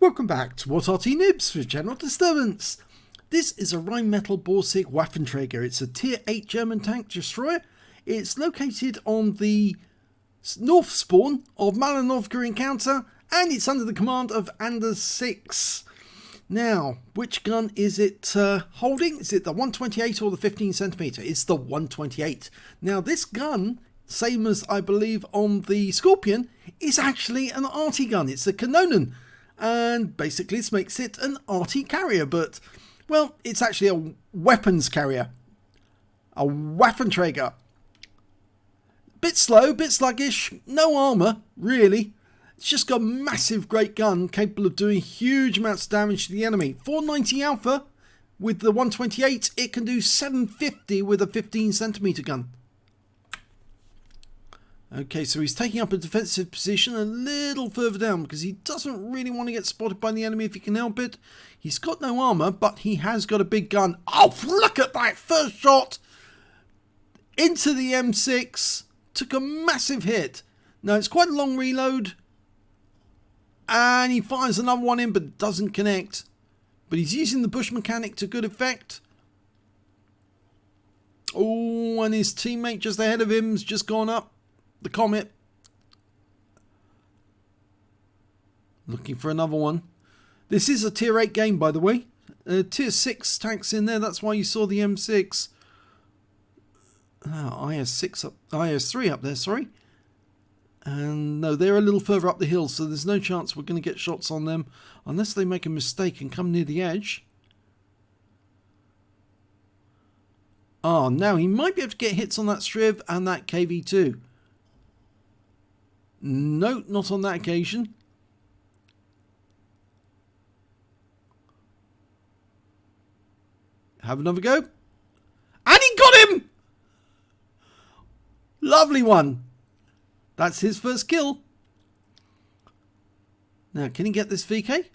Welcome back to What Arty Noobs with General Disturbance. This is a Rhm Borsig Waffenträger. It's a Tier 8 German tank destroyer. It's located on the north spawn of Malinovka encounter, and it's under the command of Anders 6. Now, which gun is it holding? Is it the 128 or the 15cm? It's the 128. Now, this gun, same as I believe on the Scorpion, is actually an Arty gun. It's a Kanonen. And basically this makes it an Arty carrier, but, well, it's actually a weapons carrier. A Waffenträger. Bit slow, bit sluggish, no armour, really. It's just got a massive great gun, capable of doing huge amounts of damage to the enemy. 490 alpha with the 128, it can do 750 with a 15cm gun. Okay, so he's taking up a defensive position a little further down because he doesn't really want to get spotted by the enemy if he can help it. He's got no armour, but he has got a big gun. Oh, look at that first shot! Into the M6. Took a massive hit. Now, it's quite a long reload. And he fires another one in, but doesn't connect. But he's using the bush mechanic to good effect. Oh, and his teammate just ahead of him has just gone up. The Comet. Looking for another one. This is a tier 8 game, by the way. Tier 6 tanks in there. That's why you saw the M6. IS3 up there, sorry. And no, they're a little further up the hill, so there's no chance we're going to get shots on them unless they make a mistake and come near the edge. Oh, now he might be able to get hits on that Striv and that KV2. No, not on that occasion. Have another go. And he got him! Lovely one. That's his first kill. Now, can he get this VK?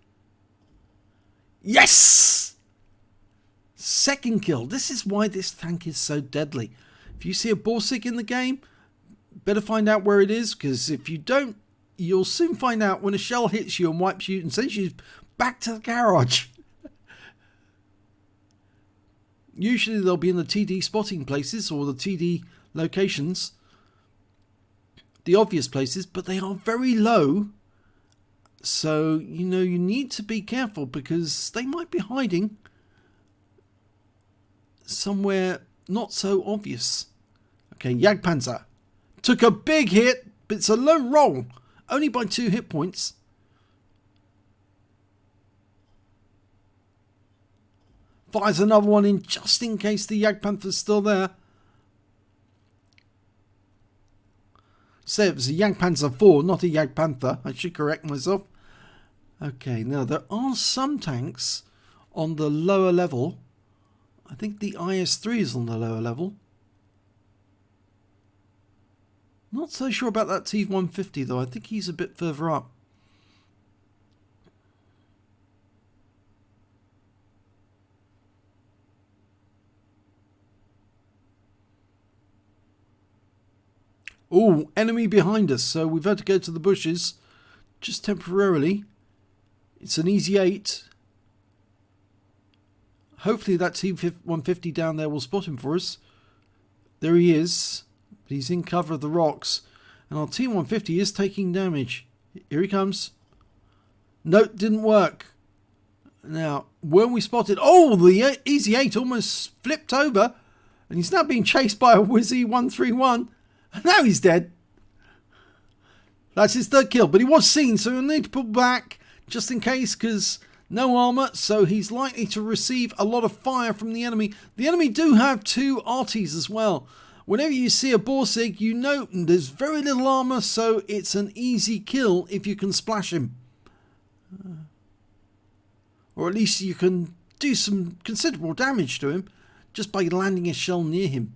Yes! Second kill. This is why this tank is so deadly. If you see a Borsig in the game, better find out where it is, because if you don't, you'll soon find out when a shell hits you and wipes you and sends you back to the garage. Usually they'll be in the TD spotting places or the TD locations, the obvious places, but they are very low. So, you know, you need to be careful because they might be hiding somewhere not so obvious. Okay, Jagdpanzer. Took a big hit, but it's a low roll. Only by 2 hit points. Fires another one in just in case the Jagdpanther's still there. Say it was a Jagdpanzer 4, not a Jagdpanther. I should correct myself. Okay, now there are some tanks on the lower level. I think the IS3 is on the lower level. Not so sure about that T150 though. I think he's a bit further up. Oh, enemy behind us. So we've had to go to the bushes just temporarily. It's an easy 8. Hopefully that T150 down there will spot him for us. There he is. But he's in cover of the rocks. And our T150 is taking damage. Here he comes. Nope, didn't work. Now, when we spotted... Oh, the Easy 8 almost flipped over. And he's now being chased by a Wizzy 131. And now he's dead. That's his third kill. But he was seen, so he'll need to pull back just in case, because no armour. So he's likely to receive a lot of fire from the enemy. The enemy do have 2 Artys as well. Whenever you see a Borsig, you know there's very little armour, so it's an easy kill if you can splash him. Or at least you can do some considerable damage to him just by landing a shell near him.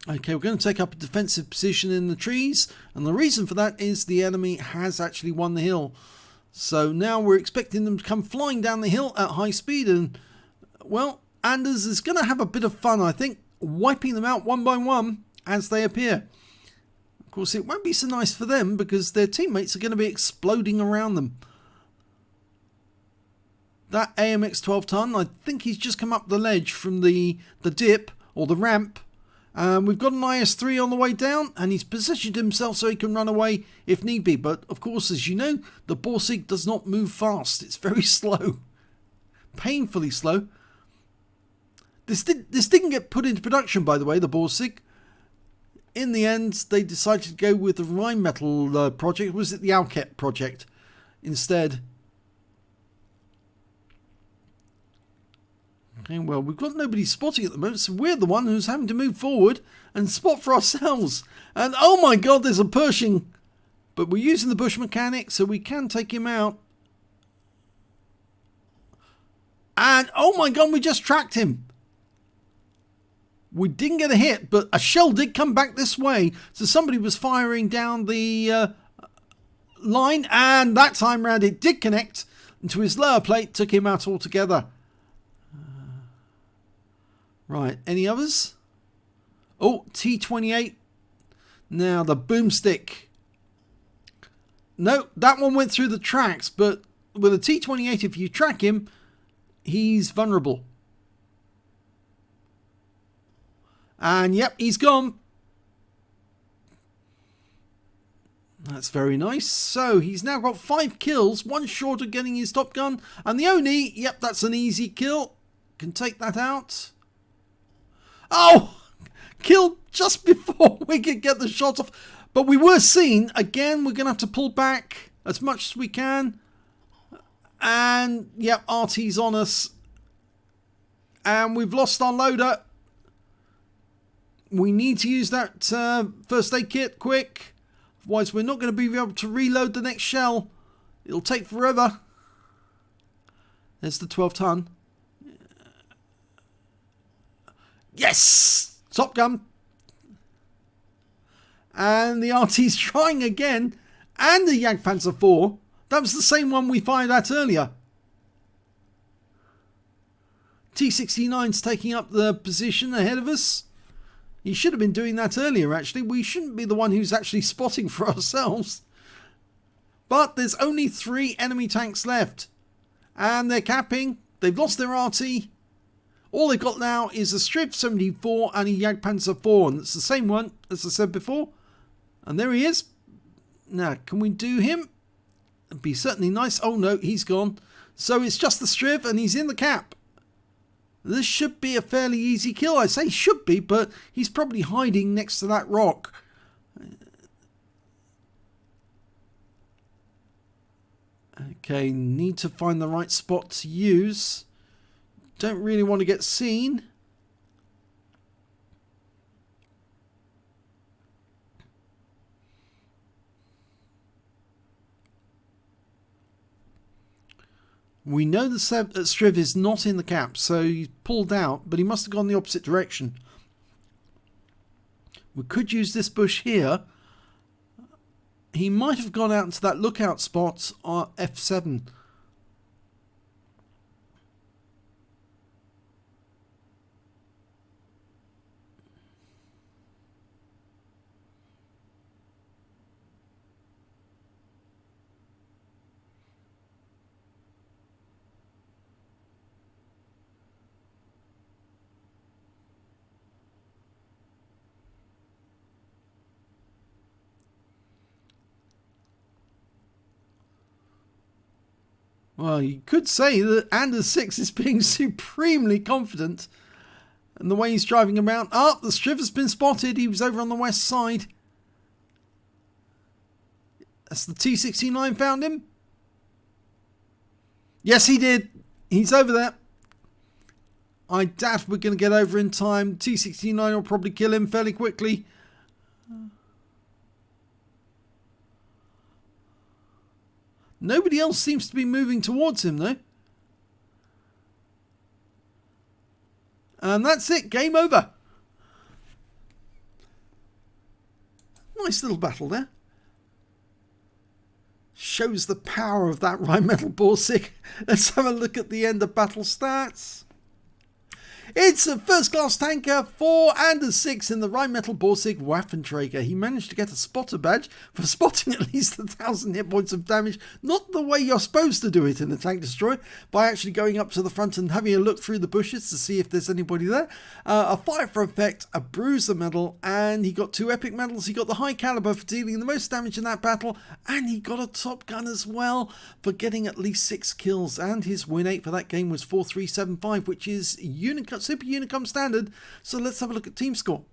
Okay, we're going to take up a defensive position in the trees, and the reason for that is the enemy has actually won the hill. So now we're expecting them to come flying down the hill at high speed, and, well, Anders is going to have a bit of fun, I think, wiping them out one by one as they appear. Of course, it won't be so nice for them because their teammates are going to be exploding around them. That AMX 12 ton, I think he's just come up the ledge from the dip or the ramp. We've got an IS-3 on the way down, and he's positioned himself so he can run away if need be. But of course, as you know, the Borsig does not move fast. It's very slow. Painfully slow. This didn't get put into production, by the way, the Borsig. In the end, they decided to go with the Rheinmetall project. Was it the Alket project instead? Okay, well, we've got nobody spotting at the moment, so we're the one who's having to move forward and spot for ourselves. And oh my god, there's a Pershing. But we're using the bush mechanic, so we can take him out. And oh my god, we just tracked him. We didn't get a hit, but a shell did come back this way. So somebody was firing down the line, and that time round it did connect into his lower plate, took him out altogether. Right, any others? Oh, T28. Now the boomstick. No, that one went through the tracks, but with a T28, if you track him, he's vulnerable. And yep, he's gone. That's very nice. So he's now got 5 kills, 1 short of getting his Top Gun. And the Oni, yep, that's an easy kill. Can take that out. Oh! Killed just before we could get the shot off. But we were seen. Again, we're going to have to pull back as much as we can. And yep, Arty's on us. And we've lost our loader. We need to use that first aid kit quick. Otherwise, we're not going to be able to reload the next shell. It'll take forever. There's the 12 ton. Yes! Top Gun. And the Arty's trying again. And the Jagdpanzer IV. That was the same one we fired at earlier. T69's taking up the position ahead of us. He should have been doing that earlier, actually. We shouldn't be the one who's actually spotting for ourselves. But there's only 3 enemy tanks left. And they're capping. They've lost their Arty. All they've got now is a Striv 74 and a Jagdpanzer IV. And it's the same one, as I said before. And there he is. Now, can we do him? It'd be certainly nice. Oh no, he's gone. So it's just the Striv and he's in the cap. This should be a fairly easy kill. I say should be, but he's probably hiding next to that rock. Okay, need to find the right spot to use. Don't really want to get seen. We know the Striv is not in the cap, so he's pulled out, but he must have gone the opposite direction. We could use this bush here. He might have gone out into that lookout spot on F7. Well, you could say that Anders 6 is being supremely confident. And the way he's driving around. Oh, the Striv has been spotted. He was over on the west side. Has the T69 found him? Yes, he did. He's over there. I doubt we're going to get over in time. T69 will probably kill him fairly quickly. Nobody else seems to be moving towards him, though. And that's it. Game over. Nice little battle there. Shows the power of that Rheinmetall Borsig. Let's have a look at the end of battle stats. It's a first-class tanker, 4 and a 6 in the Rheinmetall Borsig Waffenträger. He managed to get a spotter badge for spotting at least 1,000 hit points of damage, not the way you're supposed to do it in a tank destroyer, by actually going up to the front and having a look through the bushes to see if there's anybody there. A fire for effect, a bruiser medal, and he got 2 epic medals. He got the high caliber for dealing the most damage in that battle, and he got a Top Gun as well for getting at least 6 kills, and his win rate for that game was 4375, which is Super Unicom standard. So let's have a look at team score.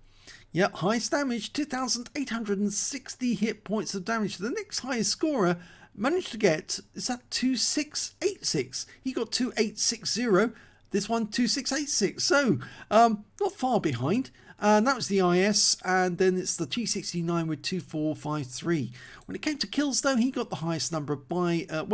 Yep, highest damage, 2,860 hit points of damage. The next highest scorer managed to get, is that 2686? He got 2860. This one 2686. So not far behind. And that was the IS, and then it's the G69 with 2453. When it came to kills, though, he got the highest number by a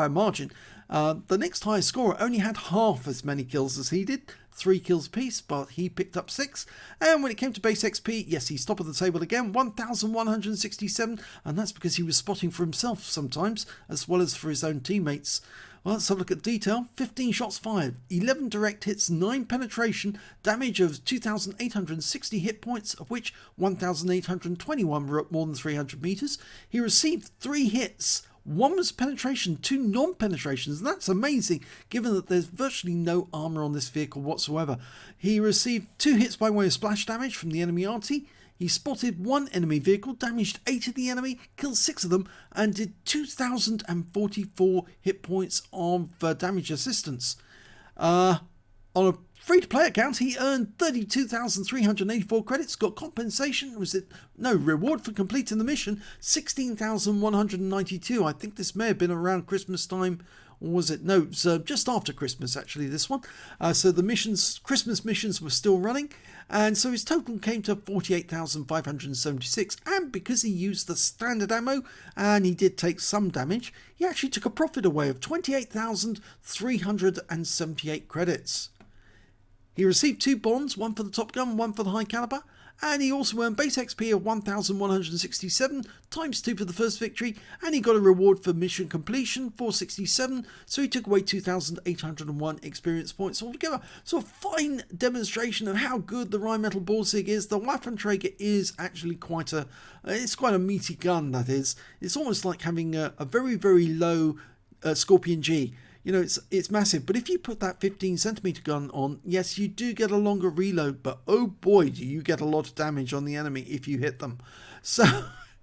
margin. The next highest scorer only had half as many kills as he did, 3 kills apiece, but he picked up 6. And when it came to base XP, yes, he's top of the table again, 1,167, and that's because he was spotting for himself sometimes, as well as for his own teammates. Well, let's have a look at detail. 15 shots fired, 11 direct hits, 9 penetration, damage of 2,860 hit points, of which 1,821 were at more than 300 meters. He received 3 hits. 1 was penetration, 2 non-penetrations, and that's amazing given that there's virtually no armor on this vehicle whatsoever. He received 2 hits by way of splash damage from the enemy Arty. He spotted 1 enemy vehicle, damaged 8 of the enemy, killed 6 of them, and did 2,044 hit points of damage assistance. On a free-to-play account, he earned 32,384 credits, got compensation, reward for completing the mission, 16,192. I think this may have been around Christmas time, or was it? No, it was just after Christmas, actually, this one. So the Christmas missions were still running, and so his total came to 48,576, and because he used the standard ammo, and he did take some damage, he actually took a profit away of 28,378 credits. He received 2 bonds, 1 for the Top Gun, 1 for the high caliber, and he also earned base XP of 1,167 times 2 for the first victory, and he got a reward for mission completion, 467, so he took away 2,801 experience points altogether. So a fine demonstration of how good the Rheinmetall Borsig is. The Waffenträger is actually quite a meaty gun, that is. It's almost like having a very, very low Scorpion G. You know, it's massive, but if you put that 15cm gun on, yes, you do get a longer reload, but oh boy, do you get a lot of damage on the enemy if you hit them. So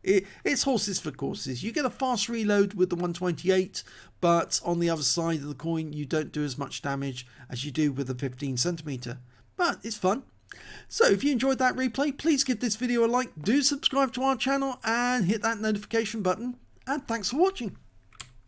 it's horses for courses. You get a fast reload with the 128, but on the other side of the coin, you don't do as much damage as you do with the 15cm. But it's fun. So if you enjoyed that replay, please give this video a like, do subscribe to our channel, and hit that notification button, and thanks for watching.